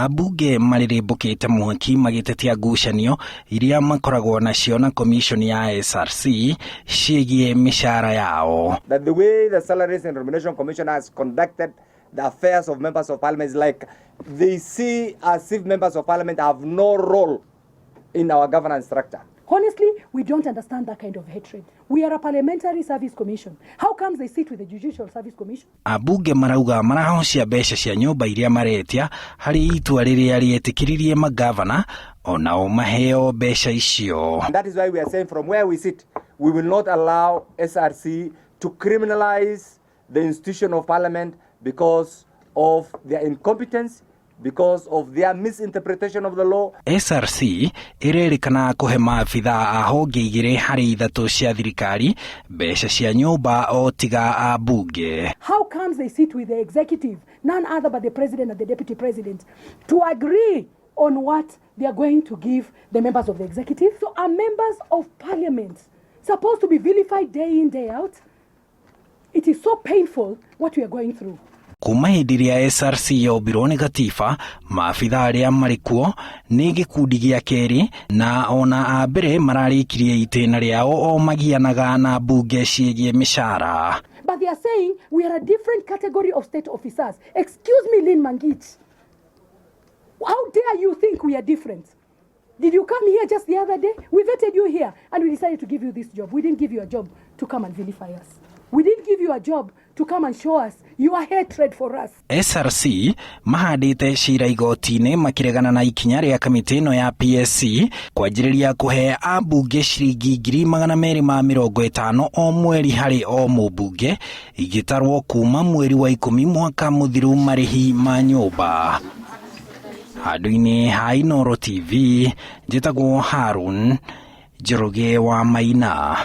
Abunge maririmbukite mwaki magitetia ngucanio iria makoragwo nacio na commission ya SRC ciĩgiĩ mĩcara yao. That the way the Salaries and Remuneration Commission has conducted the affairs of members of parliament is like they see as if members of parliament have no role in our governance structure. Honestly, we don't understand that kind of hatred. We are a parliamentary service commission. How comes they sit with the judicial service commission? Abunge marauga marahocia mbeca cia nyumba iria maretia hari itua riria rietikiririe magavana onao maheo mbeca icio. And that is why we are saying from where we sit, we will not allow SRC to criminalize the institution of parliament because of their incompetence, because of their misinterpretation of the law. SRC irerikana kuhe maabitha a honge igire hari ithatu cia thirikari mbeca cia nyumba o tiga abunge. How comes they sit with the executive, none other but the president and the deputy president, to agree on what they are going to give the members of the executive? So are members of parliament supposed to be vilified day in, day out? It is so painful what we are going through. Kuma hindi ria SRC yombirwo ni gatiba, maabitha aria marikuo ni gikundi gia keri na ona a mbere mararikirie itena riao o magianaga na mbunge ciĩgiĩ mĩcara. But they are saying we are a different category of state officers. Excuse me, Lynn Mangit. How dare you think we are different? Did you come here just the other day? We vetted you here and we decided to give you this job. We didn't give you a job to come and vilify us. We didn't give you a job to come and show us your hatred for us. SRC mahandite cira igoti-inĩ makiregana na ikinya ria kamiti ino ya PSC kwanjĩrĩria kuhe ambunge ciringi 250 o mweri hari o mũmbunge igitarwo kuma mweri wa 10 mwaka muthiru marihi ma nyumba. Handũ-inĩ ha Inooro TV, njĩtagwo Harun Njoroge wa Maina.